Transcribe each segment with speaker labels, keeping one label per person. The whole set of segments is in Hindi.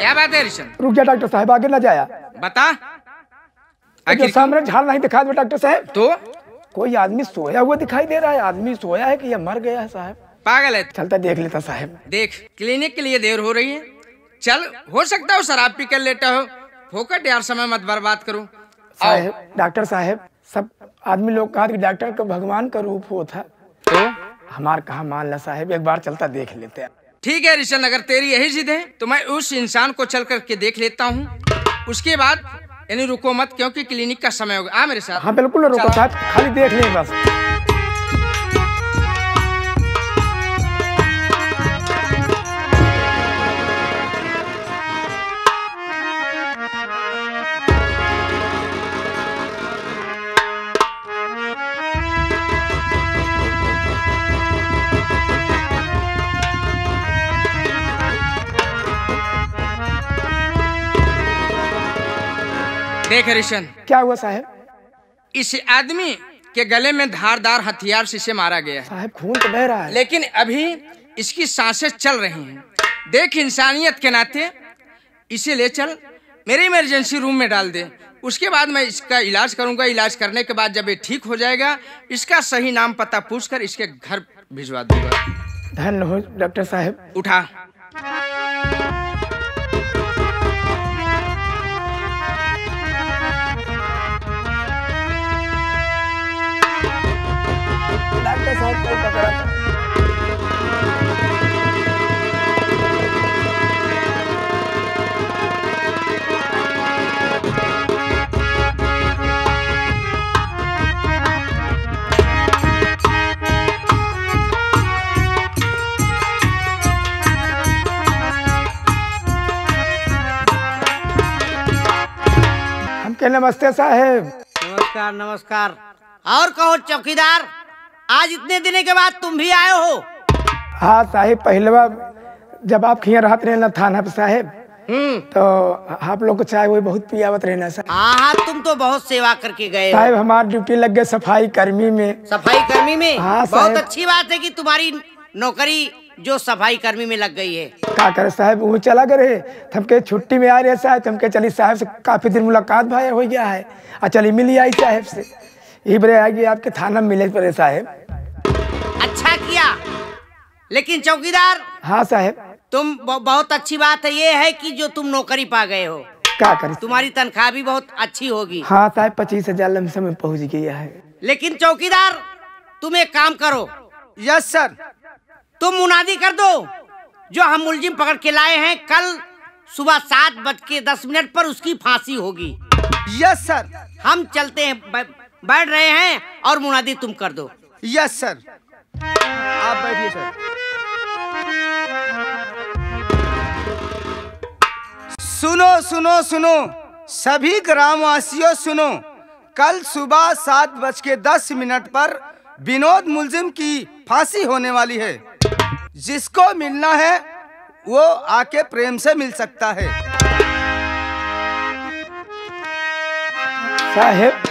Speaker 1: क्या बात है रिशन?
Speaker 2: रुक जा डॉक्टर साहब, आगे ना जाया।
Speaker 1: बता।
Speaker 2: जो सामने झाड़ नहीं दिखा दो डॉक्टर साहब।
Speaker 1: तो
Speaker 2: कोई आदमी सोया हुआ दिखाई दे रहा है। आदमी सोया है कि ये मर गया है साहब?
Speaker 1: पागल है।
Speaker 2: चलता देख लेता साहब।
Speaker 1: देख, क्लिनिक के लिए देर हो रही है। चल, हो सकता हो शराब पी कर लेटा हो। फोकट यार, समय मत बर्बाद करो।
Speaker 2: साहब, डॉक्टर साहब, सब आदमी लोग कहा कि डॉक्टर का भगवान का रूप होता।
Speaker 1: तो
Speaker 2: हमार कहा मान ला साहब, एक बार चलता देख लेते हैं।
Speaker 1: ठीक है रिशन, अगर तेरी यही जिद है तो मैं उस इंसान को चल करके देख लेता हूँ। उसके बाद यानी रुको मत, क्योंकि क्लिनिक का समय होगा। आ मेरे साथ।
Speaker 2: हाँ बिल्कुल रुको साहब, खाली देख ले बस।
Speaker 1: देख रिशन,
Speaker 2: क्या हुआ साहब?
Speaker 1: इस आदमी के गले में धारदार हथियार से मारा गया है।
Speaker 2: साहब खून तो बह रहा है।
Speaker 1: लेकिन अभी इसकी सांसें चल रही हैं। देख, इंसानियत के नाते इसे ले चल, मेरे इमरजेंसी रूम में डाल दे। उसके बाद मैं इसका इलाज करूंगा। इलाज करने के बाद जब ये ठीक हो जाएगा, इसका सही नाम पता पूछकर इसके घर भिजवा दूंगा।
Speaker 2: धन्य हो डॉक्टर साहब।
Speaker 1: उठा।
Speaker 2: डॉक्टर साहब को पकड़ा था। हम के नमस्ते साहब।
Speaker 3: नमस्कार नमस्कार। और कहो चौकीदार, आज इतने दिनों के बाद तुम भी आए हो?
Speaker 2: हाँ साहिब, पहले बार जब आप खिया रहते रहना थाना पे साहब, तो आप लोग को चाय वो बहुत पियावत रहना साहब।
Speaker 3: हाँ, तुम तो बहुत सेवा करके गए हो।
Speaker 2: साहब हमारी ड्यूटी लग गई सफाई कर्मी में।
Speaker 3: सफाई कर्मी में?
Speaker 2: हाँ
Speaker 3: बहुत
Speaker 2: साहब।
Speaker 3: अच्छी बात है कि तुम्हारी नौकरी जो सफाई कर्मी में लग गई है।
Speaker 2: क्या करे साहब, वो चला करे थमके छुट्टी में आ रहे साहब। थमके चली साहब से काफी दिन मुलाकात भाई हो गया है। चली मिली आई साहब से, ये बड़े आएगी आपके थाना में मिले पड़े साहब।
Speaker 3: अच्छा किया। लेकिन चौकीदार।
Speaker 2: हाँ साहब।
Speaker 3: तुम बहुत अच्छी बात है ये है कि जो तुम नौकरी पा गए हो।
Speaker 2: क्या करे,
Speaker 3: तुम्हारी तनख्वाह भी बहुत अच्छी होगी।
Speaker 2: हाँ साहब, 25,000 लमसम में पहुंच गया है।
Speaker 3: लेकिन चौकीदार, तुम एक काम करो।
Speaker 4: Yes sir.
Speaker 3: तुम मुनादी कर दो, जो हम मुलजिम पकड़ के लाए हैं, कल सुबह 7:10 पर उसकी फांसी होगी।
Speaker 4: Yes sir.
Speaker 3: हम चलते हैं, बैठ रहे हैं, और मुनादी तुम कर दो।
Speaker 4: Yes sir. आप बैठिए सर। सुनो सुनो सुनो सभी ग्रामवासियों सुनो, कल सुबह 7:10 पर विनोद मुलजिम की फांसी होने वाली है। जिसको मिलना है वो आके प्रेम से मिल सकता है।
Speaker 2: साहब।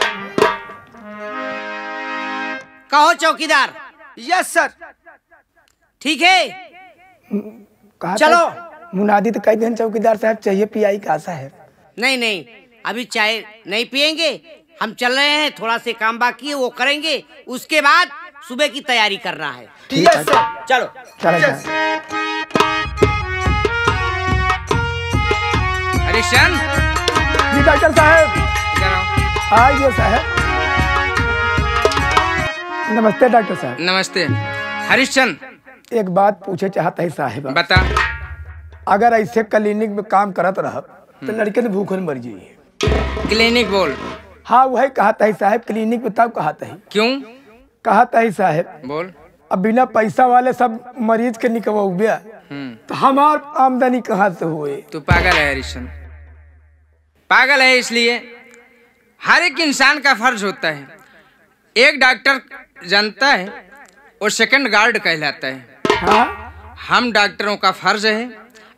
Speaker 3: कहो चौकीदार।
Speaker 4: Yes sir.
Speaker 3: ठीक है,
Speaker 2: चलो। मुनादी तो कई दिन चौकीदार साहब चाहिए पियाई का साहब।
Speaker 3: नहीं नहीं, अभी चाय नहीं पियेंगे, हम चल रहे हैं। थोड़ा से काम बाकी है, वो करेंगे। उसके बाद सुबह की तैयारी करना है।
Speaker 4: Yes sir.
Speaker 3: चलो
Speaker 2: चलो।
Speaker 1: हरिशन।
Speaker 2: जी डॉक्टर साहब। आइए साहब। नमस्ते डॉक्टर साहब।
Speaker 1: नमस्ते हरिशन।
Speaker 2: एक बात पूछे चाहता है साहब।
Speaker 1: बता।
Speaker 2: अगर ऐसे क्लिनिक में काम करत रह तो लड़के तो भूखन मर जाइए।
Speaker 1: क्लिनिक बोल।
Speaker 2: हाँ वही कहता है साहब, क्लिनिक बताओ कहता है।
Speaker 1: क्यों
Speaker 2: कहता है साहब?
Speaker 1: बोल।
Speaker 2: अब बिना पैसा वाले सब मरीज के निकलवा तो हमार आमदनी कहाँ से हुए?
Speaker 1: तू पागल है हरिशन, पागल है। इसलिए हर एक इंसान का फर्ज होता है। एक डॉक्टर जानता है और सेकंड गार्ड कहलाता है।
Speaker 2: हाँ?
Speaker 1: हम डॉक्टरों का फर्ज है,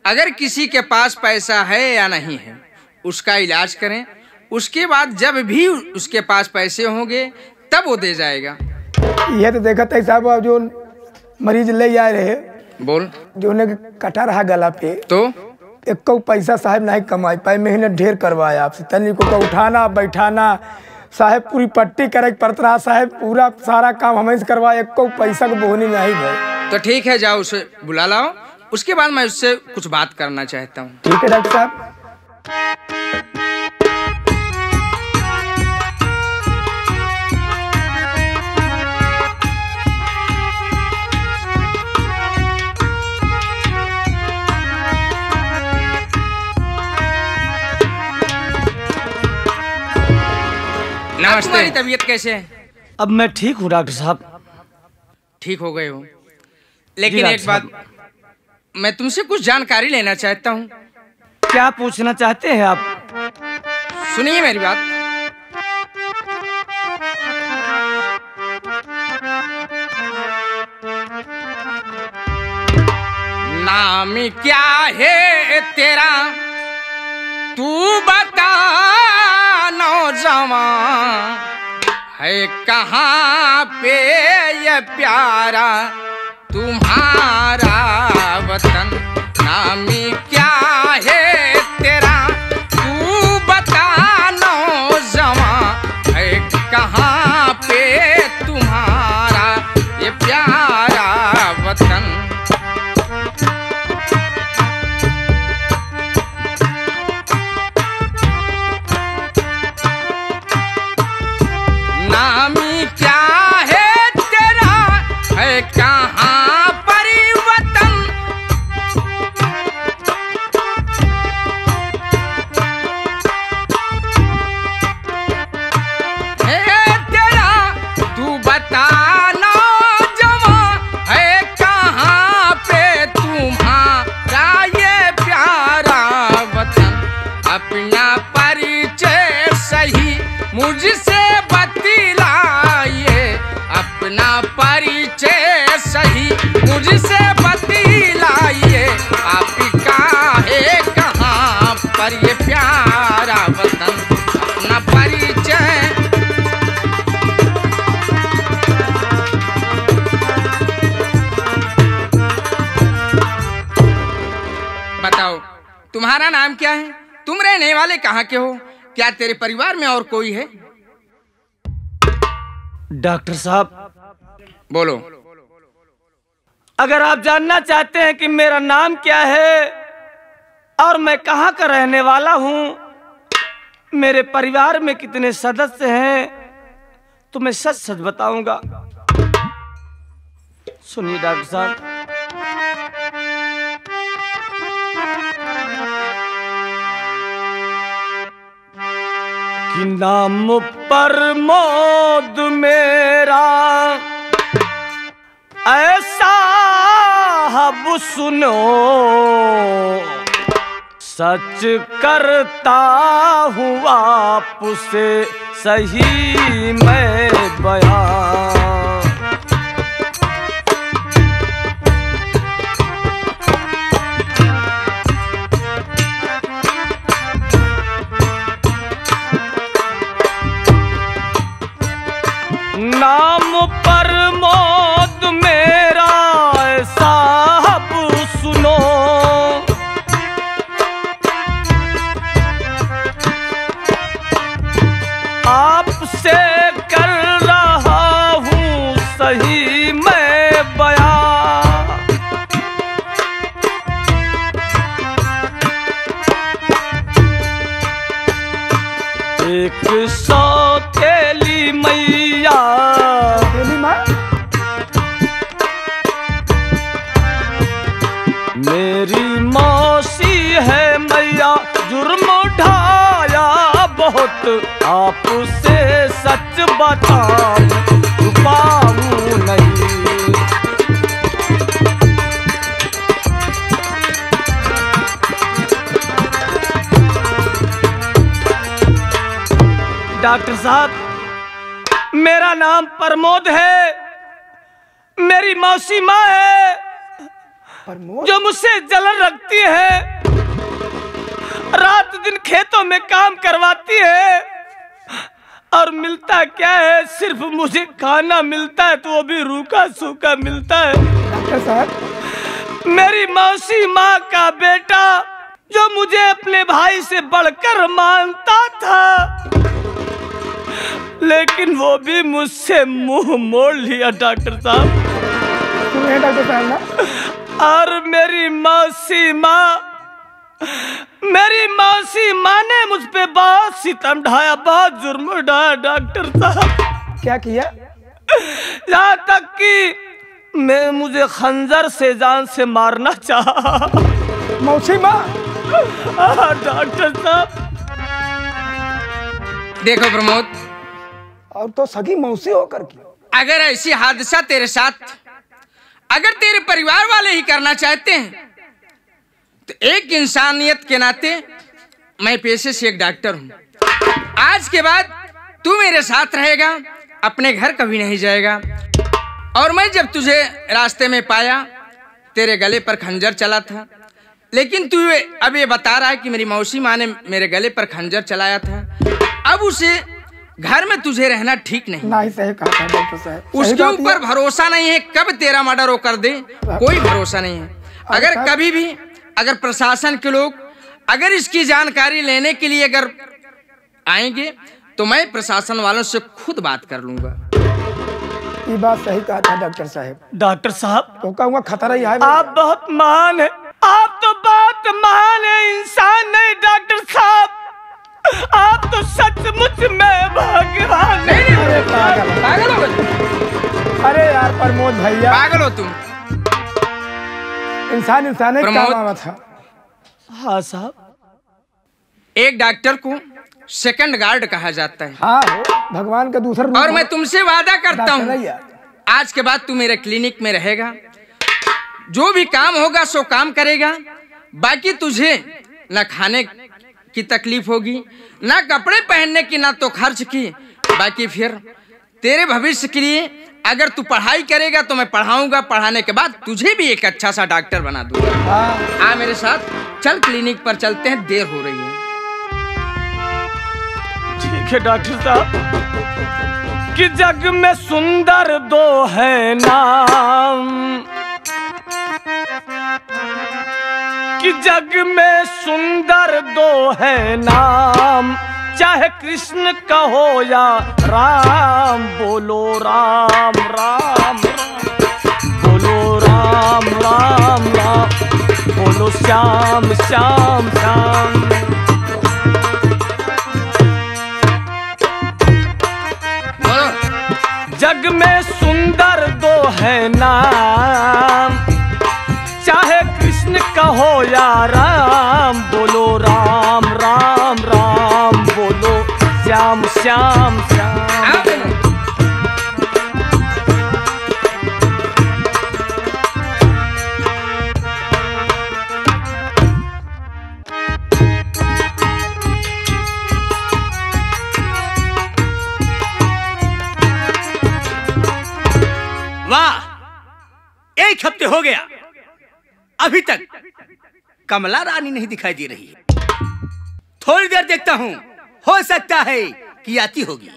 Speaker 1: अगर किसी के पास पैसा है या नहीं है उसका इलाज करें। उसके बाद जब भी उसके पास पैसे होंगे तब वो दे जाएगा।
Speaker 2: ये तो देखा था साहब, जो मरीज ले जा रहे
Speaker 1: बोल।
Speaker 2: जो उन्हें कटा रहा गला पे,
Speaker 1: तो
Speaker 2: एक पैसा साहब नहीं कमाई पाए, मेहनत ढेर करवाया आपसे, तनी को उठाना बैठाना साहब पूरी पट्टी करे पड़ता रहा साहब, पूरा सारा काम हमें से करवाया, एक पैसा को बोहनी नहीं भाई।
Speaker 1: तो ठीक है, जाओ उसे बुला लाओ, उसके बाद मैं उससे कुछ बात करना चाहता हूँ।
Speaker 2: ठीक है डॉक्टर साहब।
Speaker 1: नमस्ते। तुम्हारी तबीयत कैसे है?
Speaker 5: अब मैं ठीक हूँ डॉक्टर साहब।
Speaker 1: ठीक हो गए हो, लेकिन एक बात मैं तुमसे कुछ जानकारी लेना चाहता हूँ।
Speaker 5: क्या पूछना चाहते हैं आप?
Speaker 1: सुनिए मेरी बात। नाम क्या है तेरा तू बता नौजवान, है कहाँ पे ये प्यारा तुम्हारा वतन। नाम क्या है तेरा तू बता नौजवान, है कहाँ पे तुम्हारा ये प्यारा वतन। मुझसे बतलाइए अपना परिचय सही, मुझसे बतलाइए आपका है कहाँ पर ये प्यारा वतन। अपना परिचय बताओ, तुम्हारा नाम क्या है? तुम रहने वाले कहाँ के हो? क्या तेरे परिवार में और कोई है?
Speaker 5: डॉक्टर साहब
Speaker 1: बोलो।
Speaker 5: अगर आप जानना चाहते हैं कि मेरा नाम क्या है और मैं कहाँ का रहने वाला हूँ, मेरे परिवार में कितने सदस्य हैं, तो मैं सच सच बताऊंगा। सुनिए डॉक्टर साहब, कि नाम प्रमोद मेरा ऐसा अब सुनो, सच करता हूँ आपसे सही मैं बयान। नाम प्रमोद मेरा साहब सुनो, आपसे कर रहा हूँ सही मैं बयान। एक सौतेली मैया मेरी मौसी है मैया, जुर्म उठाया बहुत आपसे सच बताऊं छुपाऊं नहीं। डॉक्टर साहब, मेरा नाम प्रमोद है, मेरी मौसी माँ है जो मुझसे जलन रखती है, रात दिन खेतों में काम करवाती है, और मिलता क्या है, सिर्फ मुझे खाना मिलता है, तो वो भी रूखा सूखा मिलता है।
Speaker 2: डॉक्टर साहब,
Speaker 5: मेरी मौसी माँ का बेटा जो मुझे अपने भाई से बढ़कर मानता था, लेकिन वो भी मुझसे मुंह मोड़ लिया डॉक्टर साहब।
Speaker 2: सुनिए डॉक्टर साहब ना,
Speaker 5: और मेरी मौसी माँ ने मुझ पे बहुत सितम ढाया, बहुत जुर्म ढाया डॉक्टर साहब।
Speaker 2: क्या किया?
Speaker 5: यहाँ तक कि मुझे खंजर से जान से मारना चाहा।
Speaker 2: मौसी माँ?
Speaker 5: डॉक्टर साहब।
Speaker 1: देखो प्रमोद,
Speaker 2: और तो सगी मौसी होकर की,
Speaker 1: अगर ऐसी हादसा तेरे साथ अगर तेरे परिवार वाले ही करना चाहते हैं तो एक इंसानियत के नाते मैं पेशे से एक डॉक्टर हूं। आज के बाद तू मेरे साथ रहेगा, अपने घर कभी नहीं जाएगा। और मैं जब तुझे रास्ते में पाया, तेरे गले पर खंजर चला था, लेकिन तू अब ये बता रहा है कि मेरी मौसी माँ ने मेरे गले पर खंजर चलाया था। अब उसे घर में तुझे रहना ठीक नहीं।
Speaker 2: नहीं, सही कहा था डॉक्टर साहब।
Speaker 1: उसके ऊपर भरोसा नहीं है, कब तेरा मर्डर वो कर दे, कोई भरोसा नहीं है। अगर कभी भी अगर प्रशासन के लोग अगर इसकी जानकारी लेने के लिए अगर आएंगे तो मैं प्रशासन वालों से खुद बात कर लूंगा।
Speaker 2: ये बात सही कहा था डॉक्टर साहब।
Speaker 5: डॉक्टर साहब,
Speaker 2: तो कहूँगा खतरा ही है।
Speaker 5: आप बहुत महान है, आप तो बहुत महान है, इंसान नहीं डॉक्टर साहब, आप तो सचमुच में भगवान।
Speaker 2: अरे
Speaker 1: पागल हो तुम?
Speaker 2: अरे यार प्रमोद भैया,
Speaker 1: पागल हो तुम?
Speaker 2: इंसान इंसान
Speaker 1: प्रमोद।
Speaker 2: काम आवा था।
Speaker 5: हाँ साहब।
Speaker 1: एक डॉक्टर को सेकंड गार्ड कहा जाता है।
Speaker 2: हाँ, भगवान का दूसरा रूप
Speaker 1: और
Speaker 2: है।
Speaker 1: मैं तुमसे वादा करता
Speaker 2: डॉक्टर
Speaker 1: हूँ,
Speaker 2: नहीं यार।
Speaker 1: आज के बाद तू मेरे क्लिनिक में रहेगा, जो भी काम होगा सो काम करेगा। बाकी तुझे न खाने की तकलीफ होगी, ना कपड़े पहनने की, ना तो खर्च की। बाकी फिर तेरे भविष्य के लिए अगर तू पढ़ाई करेगा तो मैं पढ़ाऊंगा, पढ़ाने के बाद तुझे भी एक अच्छा सा डॉक्टर बना दूंगा।
Speaker 2: हाँ।
Speaker 1: आ मेरे साथ चल, क्लिनिक पर चलते हैं, देर हो रही है।
Speaker 5: ठीक है डॉक्टर साहब। कि जग में सुंदर दो है नाम, कि जग में सुंदर दो है नाम, चाहे कृष्ण कहो या राम, बोलो राम राम राम, बोलो राम राम राम, बोलो श्याम श्याम श्याम। जग में सुंदर दो है नाम, चाहे कृष्ण कहो या राम, बोलो राम राम राम, बोलो श्याम श्याम श्याम।
Speaker 3: वाह, एक हफ्ते हो गया, अभी तक कमला रानी नहीं दिखाई दे रही है। थोड़ी देर देखता हूँ, हो सकता है कि आती होगी।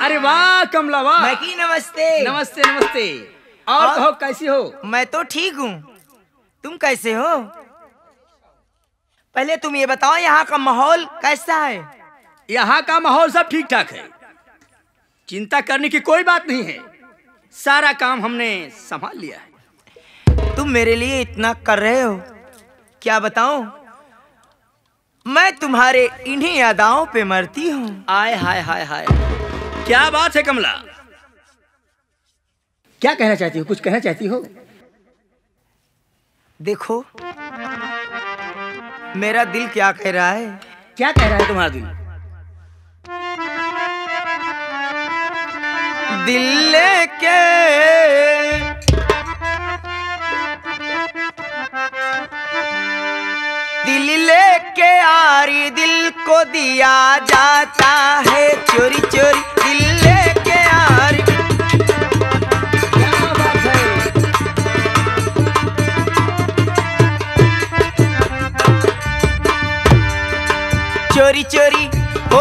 Speaker 6: अरे वाह कमला वाह।
Speaker 7: मैकी नमस्ते।
Speaker 6: नमस्ते नमस्ते। और कहो कैसी हो?
Speaker 7: मैं तो ठीक हूँ, तुम कैसे हो? पहले तुम ये बताओ यहाँ का माहौल कैसा है?
Speaker 6: यहाँ का माहौल सब ठीक ठाक है, चिंता करने की कोई बात नहीं है, सारा काम हमने संभाल लिया है।
Speaker 7: तुम मेरे लिए इतना कर रहे हो, क्या बताऊं? मैं तुम्हारे इन्हीं अदाओं पे मरती हूँ।
Speaker 6: आय हाय हाय हाय, क्या बात है कमला, क्या कहना चाहती हो? कुछ कहना चाहती हो?
Speaker 7: देखो मेरा दिल क्या कह रहा है।
Speaker 6: क्या कह रहा है तुम्हारा दिल?
Speaker 7: दिल लेके दिल लेके आरी दिल को दिया जाता है चोरी चोरी, दिल लेके आरी।
Speaker 6: क्या बात है?
Speaker 7: चोरी चोरी ओ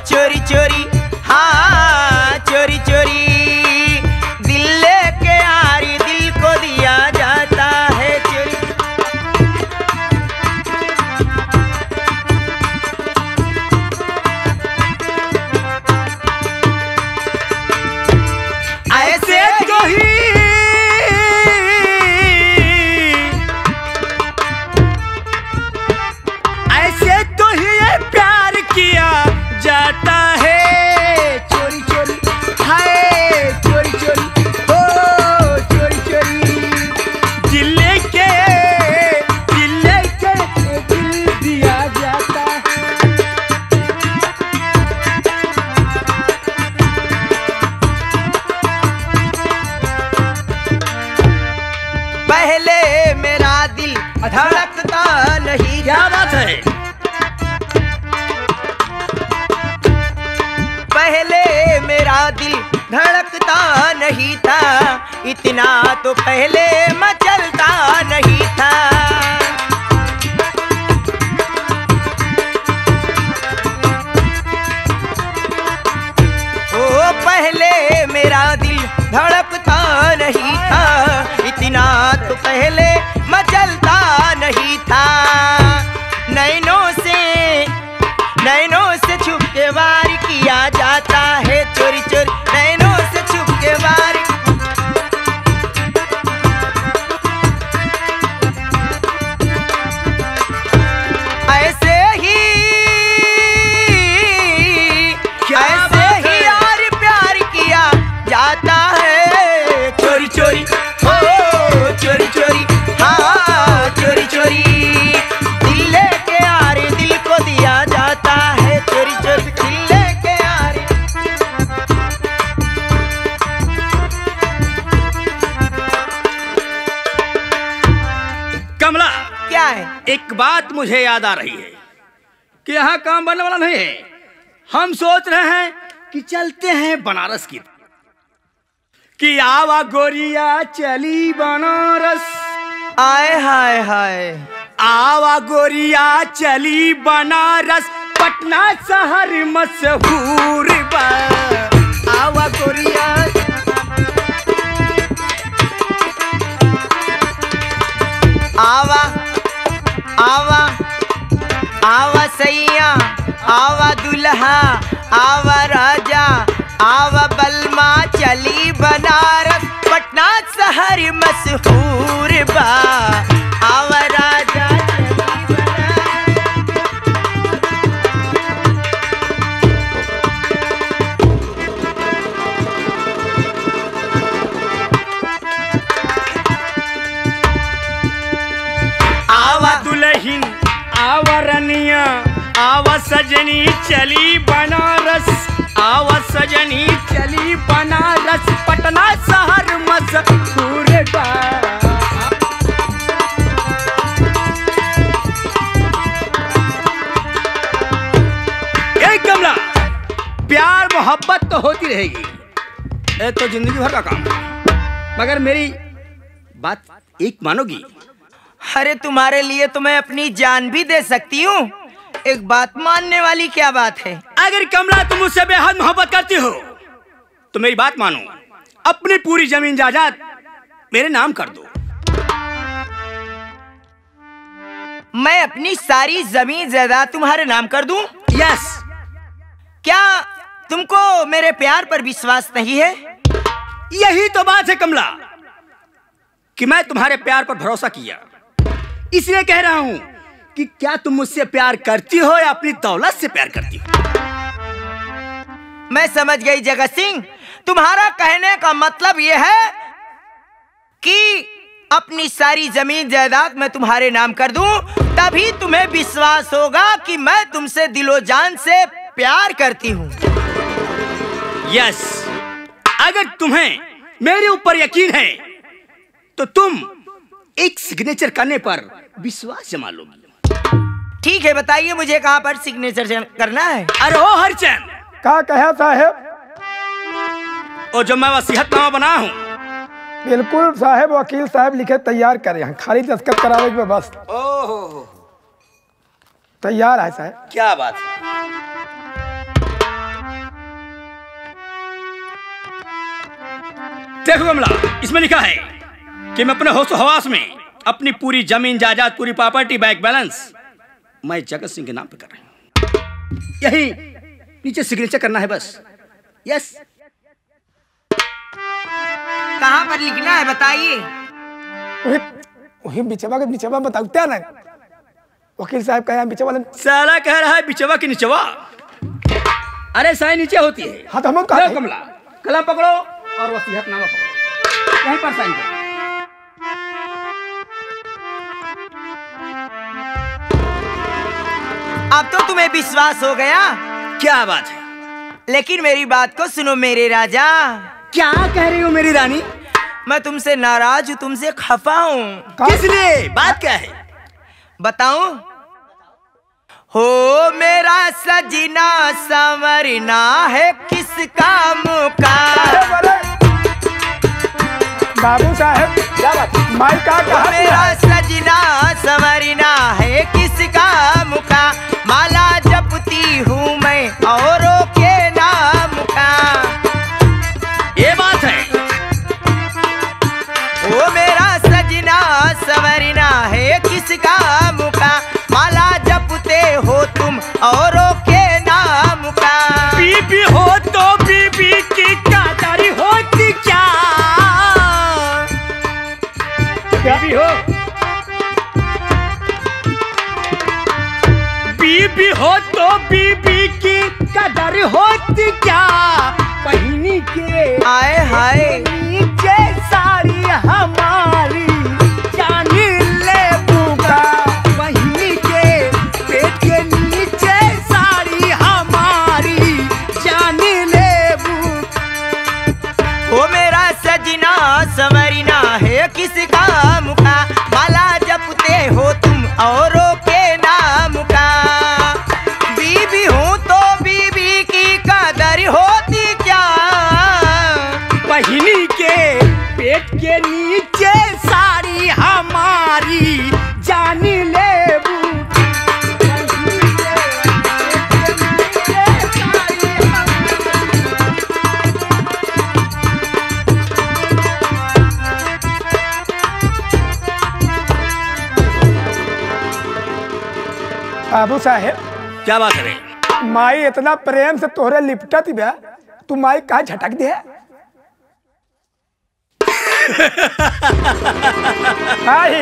Speaker 7: चोरी चोरी, हाँ चोरी चोरी, दिल लेके यारी दिल को दिया जाता है चोरी।
Speaker 3: ऐसे तो ही ऐसे तो ही ये प्यार किया जाता है चोरी चोरी, हाय चोरी चोरी, ओ चोरी चोरी, दिल लेके दिल दिया जाता है।
Speaker 7: पहले मेरा दिल धड़कता नहीं,
Speaker 3: क्या बात है?
Speaker 7: पहले मेरा दिल धड़कता नहीं था, इतना तो पहले मचलता नहीं था। ओ पहले मेरा दिल धड़कता नहीं था, इतना तो पहले मचलता नहीं था। नैनों से छुप के वार किया जाता है चोरी चोरी, नैनों से छुप के वार। ऐसे ही यार प्यार किया जाता है चोरी चोरी, ओ चोरी चोरी, हाँ चोरी चोरी, दिल लेके यार दिल को दिया जाता है चोरी चोरी, दिल लेके यार।
Speaker 3: कमला,
Speaker 7: क्या है?
Speaker 3: एक बात मुझे याद आ रही है कि यहाँ काम बनने वाला नहीं है। हम सोच रहे हैं कि चलते हैं बनारस की, कि आवा गोरिया चली बनारस,
Speaker 7: आए हाय हाय,
Speaker 3: आवा गोरिया चली बनारस, पटना शहर मशहूर बा। आवा गोरिया,
Speaker 7: आवा आवा आवा सैया, आवा दुल्हा, आवा राजा, आवा बलमा चली बनारस, पटना शहर मशहूर बा। आवा राजा चली बनारस।
Speaker 3: आवा दुल्हन, आवा रनिया, आवा सजनी चली बनारस, आवा सजनी चली बनारस, पटना शहर मशहूर बा। कमला, प्यार मोहब्बत तो होती रहेगी, ये तो जिंदगी भर का काम है, मगर मेरी बात एक मानोगी?
Speaker 7: अरे तुम्हारे लिए तो मैं अपनी जान भी दे सकती हूँ, एक बात मानने वाली क्या बात है?
Speaker 3: अगर कमला तुम मुझसे बेहद मोहब्बत करती हो तो मेरी बात मानो, अपनी पूरी जमीन जायदाद मेरे नाम कर दो।
Speaker 7: मैं अपनी सारी जमीन जायदाद तुम्हारे नाम कर दूं?
Speaker 3: यस।
Speaker 7: क्या तुमको मेरे प्यार पर विश्वास नहीं है?
Speaker 3: यही तो बात है कमला कि मैं तुम्हारे प्यार पर भरोसा किया, इसलिए कह रहा हूं कि क्या तुम मुझसे प्यार करती हो या अपनी दौलत से प्यार करती हो?
Speaker 7: मैं समझ गई जगत सिंह, तुम्हारा कहने का मतलब यह है कि अपनी सारी जमीन जायदाद मैं तुम्हारे नाम कर दूं, तभी तुम्हें विश्वास होगा कि मैं तुमसे दिलो जान से प्यार करती हूं।
Speaker 3: यस, अगर तुम्हें मेरे ऊपर यकीन है तो तुम एक सिग्नेचर करने पर विश्वास जमा लोगी।
Speaker 7: ठीक है, बताइए मुझे कहां पर सिग्नेचर करना है?
Speaker 3: अरे ओ हरचंद,
Speaker 2: क्या कहा साहब?
Speaker 3: और जब मैं वसीयतनामा बना हूं।
Speaker 2: बिल्कुल साहब, वकील साहब लिखे तैयार करे हैं, खाली दस्तखत करावे में बस।
Speaker 3: ओहो,
Speaker 2: तैयार है साहब।
Speaker 3: क्या बात है।
Speaker 6: देखो कमला, इसमें लिखा है कि मैं अपने होश हवास में अपनी पूरी जमीन जायदाद, पूरी प्रॉपर्टी, बैंक बैलेंस मैं जगत सिंह के नाम पे कर रही हूँ। यही नीचे सिग्नेचर करना है बस। यस।
Speaker 7: कहाँ पर लिखना है बताइए।
Speaker 2: वही बिचवा के बिचवा बताओ क्या ना। वकील साहब कहे बिचवा
Speaker 6: साला कह रहा है बिचवा की निचवा। अरे साइन नीचे होती है।
Speaker 2: हाँ तो हम
Speaker 6: कमला, कलम पकड़ो और वसीयतनामा पकड़ो, यहीं पर साइन करो।
Speaker 7: अब तो तुम्हें विश्वास हो गया।
Speaker 6: क्या बात है?
Speaker 7: लेकिन मेरी बात को सुनो मेरे राजा।
Speaker 6: क्या कह रही हो मेरी रानी?
Speaker 7: मैं तुमसे नाराज हूँ, तुमसे खफा हूँ।
Speaker 6: किस लिए? बात क्या है?
Speaker 7: बताऊं? हो मेरा सजना संवरना है किसका मुकाम।
Speaker 2: बाबू साहब क्या बात? माई का कहा?
Speaker 7: मेरा सजना संवरना है किसका मुकाम। माला जपती हूँ मैं औरों के नाम का।
Speaker 6: ये बात है।
Speaker 7: वो मेरा सजना संवरना है किसका मुकाम। माला जपते हो तुम औरों के नाम का।
Speaker 6: बीबी हो तो बीबी की कादारी होती क्या? बीबी हो, बीबी हो तो बीबी की कदर होती क्या? पहिनी के
Speaker 7: आए हाय
Speaker 6: नीचे साड़ी हमारी जान ले बुका। पहिनी के पेट के नीचे साड़ी हमारी जान ले बुका।
Speaker 7: वो मेरा सजना संवरना है किसका मुका। माला जपते हो तुम औरों के नाम का। बीबी हूँ तो बीबी की कदर होती क्या?
Speaker 6: पहिनी के पेट के नीचे साड़ी हमारी जान ले बुका।
Speaker 2: बाबू साहेब
Speaker 6: क्या बात है?
Speaker 2: माई इतना प्रेम से तोहरे लिपटत बा, तू माई का झटक दे।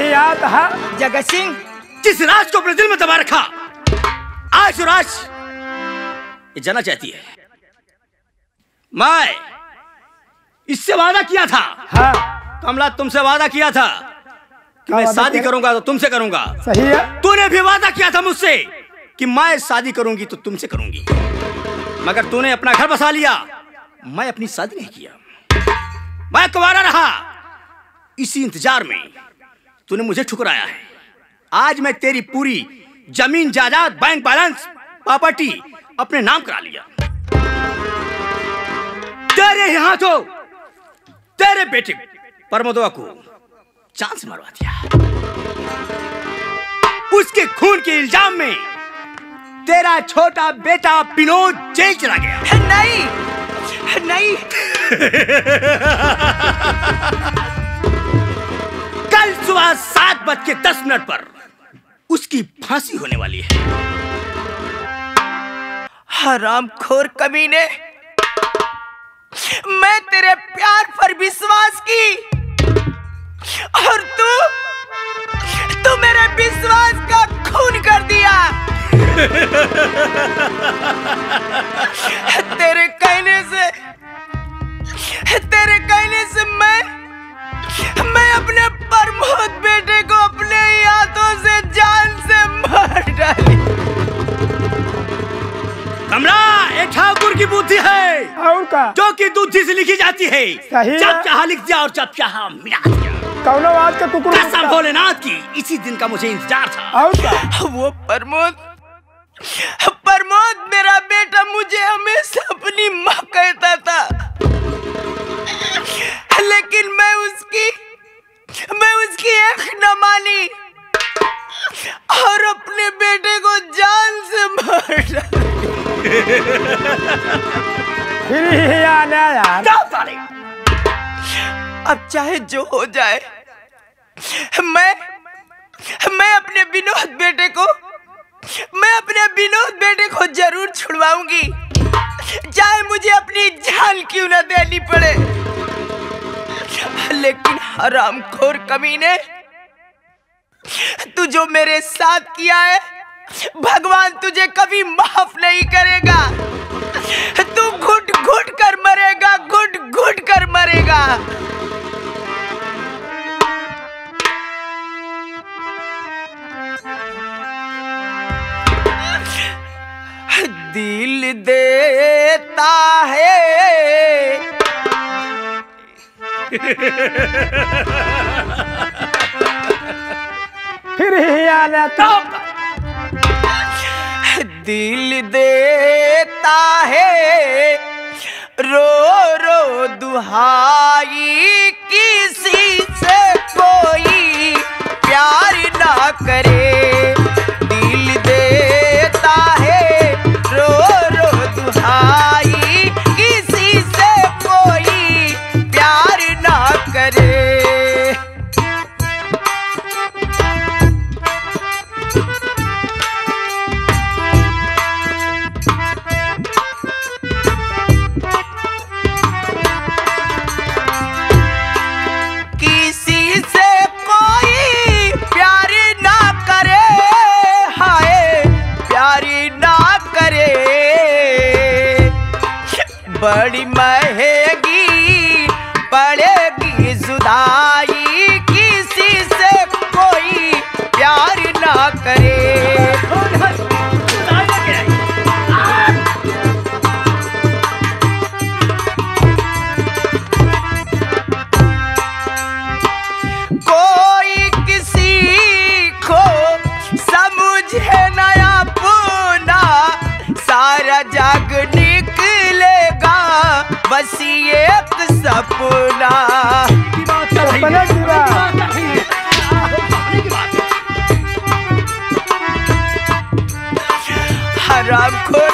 Speaker 2: याद है
Speaker 7: जगत सिंह,
Speaker 6: जिस राज को अपने दिल में दबा रखा, आज राज ये जाना चाहती है। मैं इससे वादा किया था।
Speaker 2: हाँ
Speaker 6: कमला, तुमसे वादा किया था कि मैं
Speaker 2: वादा
Speaker 6: शादी
Speaker 2: किया?
Speaker 6: करूंगा तो तुमसे करूंगा।
Speaker 2: सही है।
Speaker 6: तूने भी वादा किया था मुझसे कि मैं शादी करूंगी तो तुमसे करूंगी, मगर तूने अपना घर बसा लिया, मैं अपनी शादी नहीं किया। मैं कुंवारा रहा। इसी इंतजार में तूने मुझे ठुकराया है। आज मैं तेरी पूरी जमीन जायदाद, बैंक बैलेंस, प्रॉपर्टी अपने नाम करा लिया। तेरे ही हाथों तेरे बेटे परमोदवा को जान से मरवा दिया। उसके खून के इल्जाम में तेरा छोटा बेटा विनोद जेल चला गया।
Speaker 7: नहीं नहीं।
Speaker 6: कल सुबह 7:10 पर उसकी फांसी होने वाली है।
Speaker 7: हरामखोर कमीने, मैं तेरे प्यार पर विश्वास की और तू मेरे विश्वास का खून कर दिया। तेरे कहने से मैं अपने प्रमोद बेटे को अपने ही हाथों से जान से मार डाली।
Speaker 6: कमला, एक ठाकुर की बुद्धि है
Speaker 2: और का
Speaker 6: जो कि दूधी से लिखी जाती है।
Speaker 2: सही है।
Speaker 6: जब चाहा लिख दिया और जब चाहा मिटा दिया।
Speaker 2: कौनो बात का कुकुर
Speaker 6: कसम भोलेनाथ की, इसी दिन का मुझे इंतजार था।
Speaker 2: और का
Speaker 7: वो प्रमोद मेरा बेटा मुझे हमेशा अपनी माँ कहता था, लेकिन मैं उसकी एक न मानी और अपने बेटे को जान से मार डाला।
Speaker 2: फिर यार
Speaker 6: क्या उतारे?
Speaker 7: अब चाहे जो हो जाए, मैं अपने विनोद बेटे को जरूर छुड़वाऊंगी, चाहे मुझे अपनी जान क्यों न देनी पड़े। लेकिन हरामखोर कमीने, तू जो मेरे साथ किया है, भगवान तुझे कभी माफ नहीं करेगा। तू घुट घुट कर मरेगा, घुट घुट कर मरेगा। दिल देता है
Speaker 2: फिर ही आना तो
Speaker 7: दिल देता है रो रो दुहाई, किसी से कोई प्यार ना करे। दिल देता है रो रो दुहाई, किसी से कोई प्यार ना करे। बड़ी महंगी पड़ेगी जुदाई, किसी से कोई प्यार ना करे। कोई किसी को समझे नया पुना, सारा जग निकलेगा बस एक सपना। हरामखोर,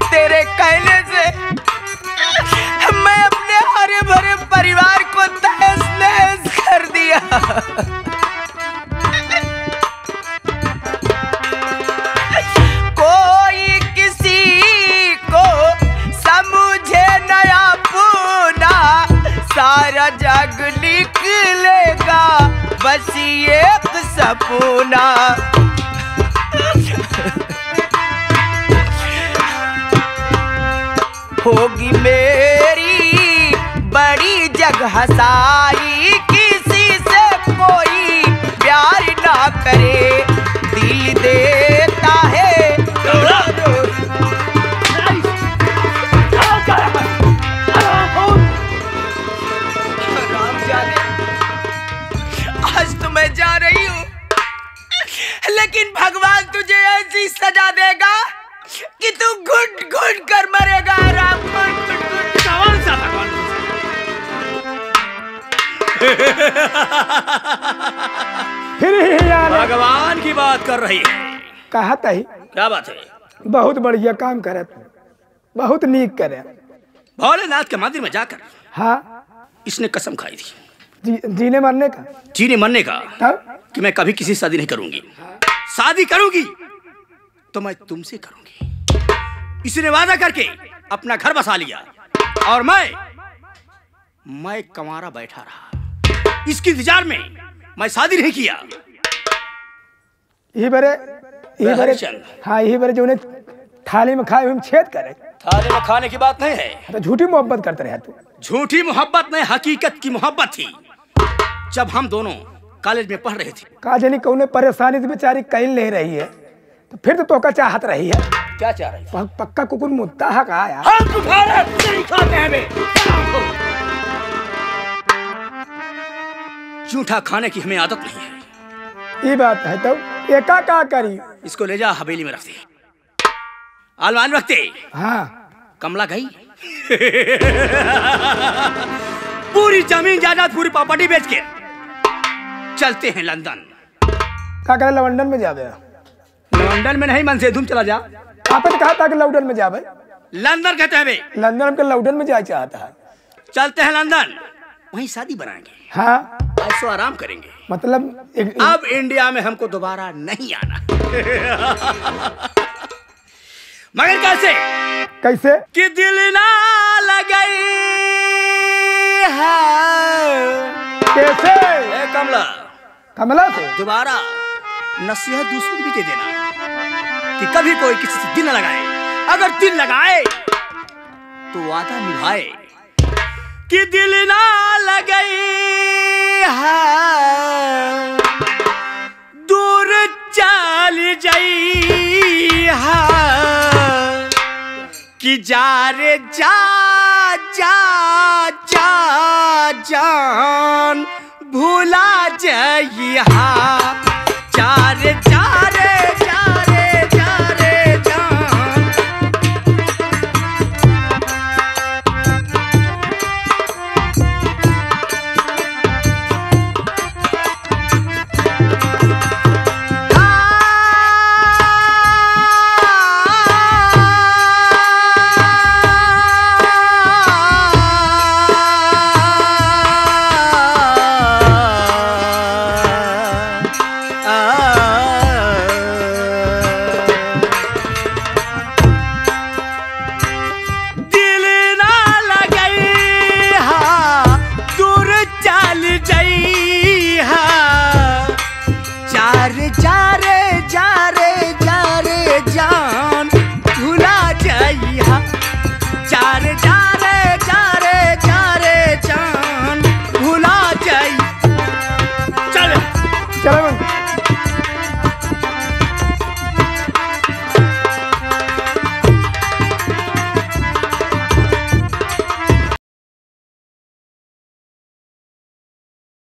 Speaker 7: तेरे कहने से मैं अपने हरे भरे परिवार को तहस नहस कर दिया। कोई किसी को समझे नया पुना, सारा जग निकलेगा बस एक सपना। होगी मेरी बड़ी जग हसाई, किसी से कोई प्यार ना करे। दिल देता है आज तो मैं जा रही हूँ, लेकिन भगवान तुझे ऐसी सजा देगा कि तू घुट घुट कर मरेगा। राम घुट घुट घुट।
Speaker 6: कौन सा भगवान?
Speaker 2: फिर ही आना।
Speaker 6: भगवान की बात कर रही है।
Speaker 2: कहा तही
Speaker 6: क्या बात है?
Speaker 2: बहुत बढ़िया काम करे, बहुत नीक करे।
Speaker 6: भोलेनाथ के मंदिर में जाकर
Speaker 2: हाँ,
Speaker 6: इसने कसम खाई थी
Speaker 2: जीने मरने का,
Speaker 6: जीने मरने का,
Speaker 2: तब
Speaker 6: कि मैं कभी किसी से शादी नहीं करूंगी। शादी करूंगी तो मैं तुमसे करूंगी। इसने वादा करके अपना घर बसा लिया और मैं कंवारा बैठा रहा। इसकी इंतजार में मैं शादी नहीं किया।
Speaker 2: यही बरे हाँ, यही बरे जो उन्हें थाली में खाए हुए छेद करे।
Speaker 6: थाली में खाने की बात नहीं है,
Speaker 2: तो झूठी मोहब्बत करते रहे तू।
Speaker 6: झूठी मोहब्बत नहीं, हकीकत की मोहब्बत थी। जब हम दोनों कॉलेज में पढ़ रहे थे,
Speaker 2: का जानी कौन परेशानी से बेचारी कहीं ले रही है, तो फिर तो का चाहत रही है।
Speaker 6: क्या चाह रही है?
Speaker 2: पक्का कुकुर मुद्दा है का यार।
Speaker 6: हम तुम्हारे नहीं खाते हैं बे। झूठा खाने की हमें आदत नहीं है।
Speaker 2: ये बात है, तो एका का करी?
Speaker 6: इसको ले जा हवेली में रखते, आलमान रखते।
Speaker 2: हाँ,
Speaker 6: कमला गई। पूरी जमीन जायदाद, पूरी प्रॉपर्टी बेच के चलते हैं लंदन।
Speaker 2: का करे लंदन में जावे?
Speaker 6: लंदन में नहीं, मन से तुम चला जा।
Speaker 2: आपने कहा था कि लंदन में जावे।
Speaker 3: लंदन कहते हैं बे।
Speaker 2: लंदन हमके लौडन में जाना चाहता है।
Speaker 3: चलते हैं लंदन, वहीं शादी बनाएंगे,
Speaker 2: हाँ
Speaker 3: ऐसो आराम करेंगे।
Speaker 2: मतलब
Speaker 3: अब इंडिया में हमको दोबारा नहीं आना। मगर कैसे
Speaker 2: कैसे
Speaker 3: कि दिल ना लगई है।
Speaker 2: कैसे
Speaker 3: ए कमला,
Speaker 2: कमला से
Speaker 3: दोबारा नसीहत दूसरों को भी दे देना कि कभी कोई किसी से दिल न लगाए, अगर दिल लगाए तो वादा निभाए। कि दिल ना लगई है, दूर चल जाई है, कि जा रे जा जा जा जान भूला जाइया।